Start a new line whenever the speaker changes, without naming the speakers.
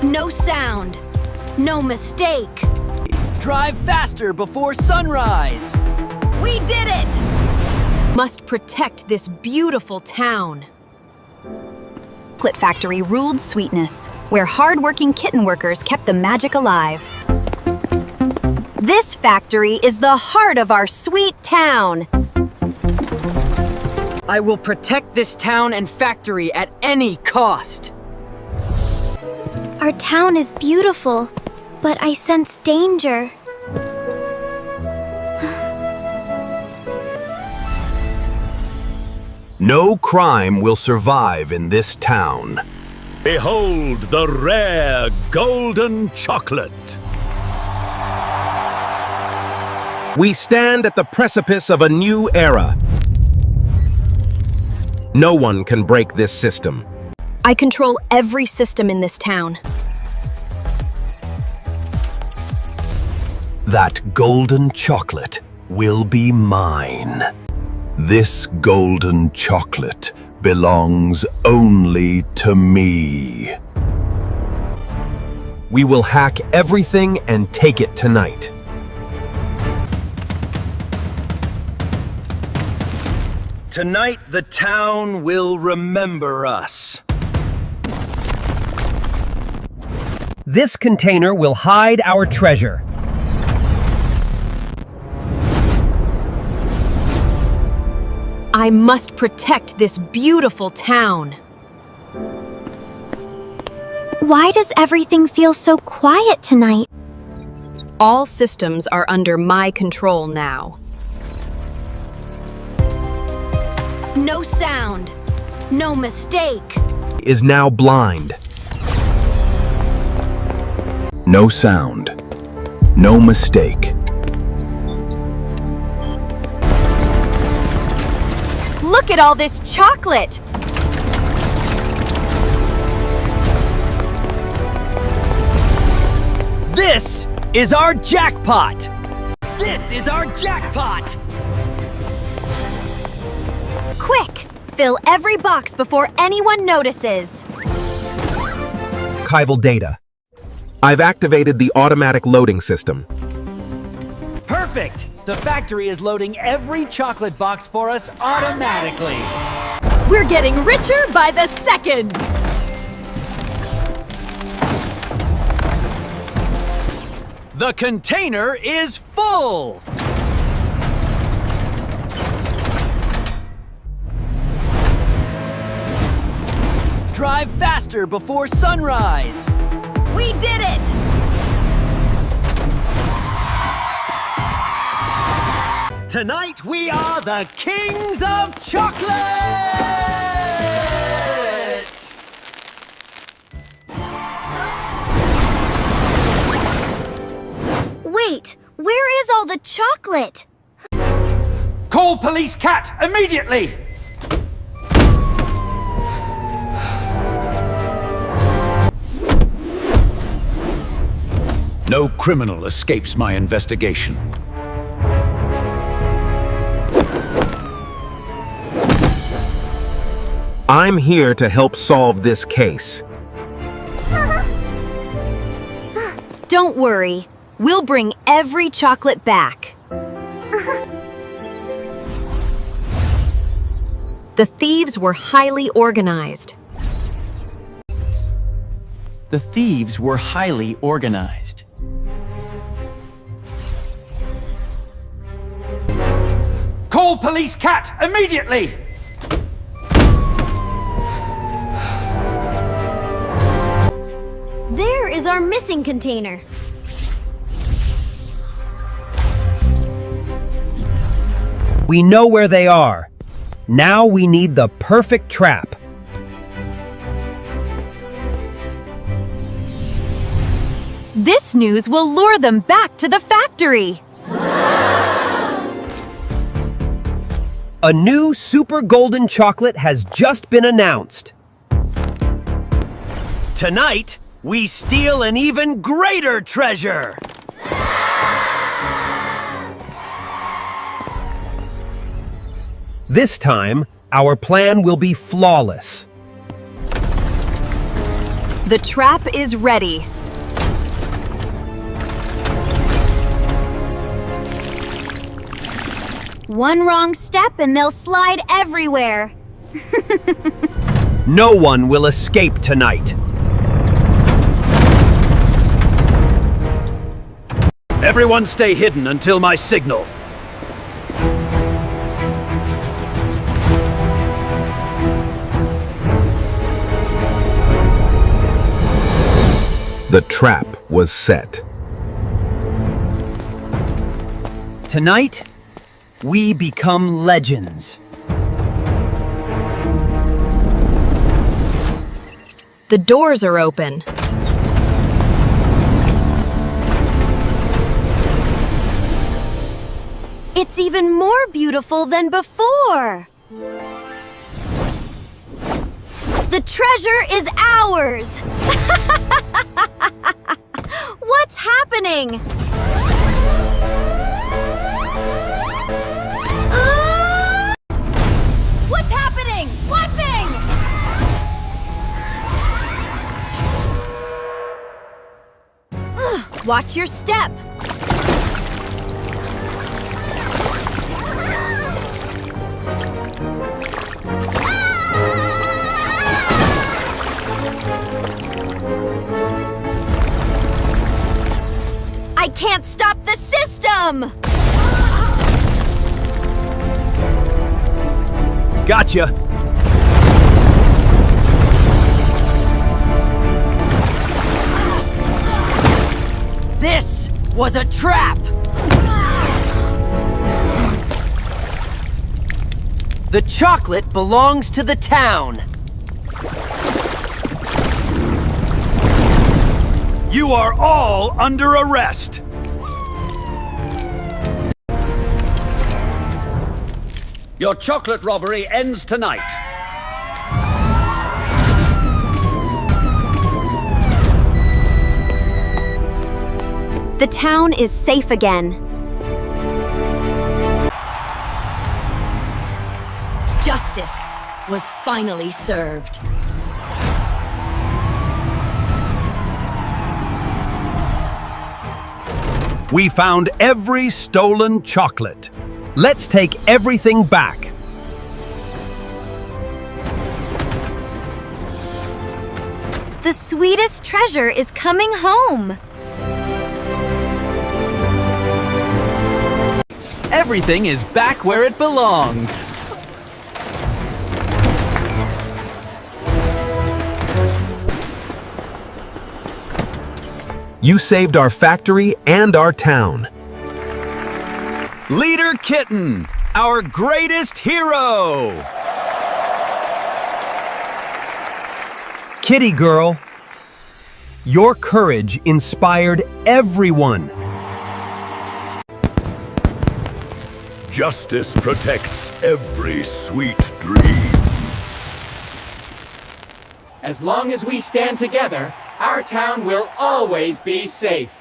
No sound. No mistake.
Drive faster before sunrise.
We did it! Must protect this beautiful town.
Chocolate Factory ruled sweetness, where hard-working kitten workers kept the magic alive. This factory is the heart of our sweet town.
I will protect this town and factory at any cost.
Our town is beautiful, but I sense danger.
No crime will survive in this town.
Behold the rare golden chocolate.
We stand at the precipice of a new era. No one can break this system.
I control every system in this town.
That golden chocolate will be mine. This golden chocolate belongs only to me. We will hack everything and take it tonight.
Tonight, the town will remember us.
This container will hide our treasure.
I must protect this beautiful town.
Why does everything feel so quiet tonight?
All systems are under my control now. No sound. No mistake.
Is now blind. No sound. No mistake.
Look at all this chocolate!
This is our jackpot! This is our jackpot!
Quick! Fill every box before anyone notices.
Archival data. I've activated the automatic loading system.
Perfect! The factory is loading every chocolate box for us automatically.
We're getting richer by the second!
The container is full! Drive faster before sunrise.
We did it!
Tonight we are the kings of chocolate!
Wait, where is all the chocolate?
Call Police Cat immediately! No criminal escapes my investigation.
I'm here to help solve this case.
Don't worry, we'll bring every chocolate back.
The thieves were highly organized.
The thieves were highly organized.
Call Police Cat immediately!
There is our missing container.
We know where they are. Now we need the perfect trap.
This news will lure them back to the factory.
A new super golden chocolate has just been announced.
Tonight, we steal an even greater treasure!
This time, our plan will be flawless.
The trap is ready.
One wrong step and they'll slide everywhere.
No one will escape tonight.
Everyone stay hidden until my signal.
The trap was set.
Tonight, we become legends.
The doors are open.
It's even more beautiful than before. The treasure is ours. What's happening? What's happening? What thing?
Watch your step.
I can't stop the system!
Gotcha.
This was a trap! The chocolate belongs to the town.
You are all under arrest. Your chocolate robbery ends tonight.
The town is safe again.
Justice was finally served.
We found every stolen chocolate.
Let's take everything back.
The sweetest treasure is coming home.
Everything is back where it belongs.
You saved our factory and our town.
Leader Kitten, our greatest hero!
Kitty girl, your courage inspired everyone.
Justice protects every sweet dream.
As long as we stand together, our town will always be safe.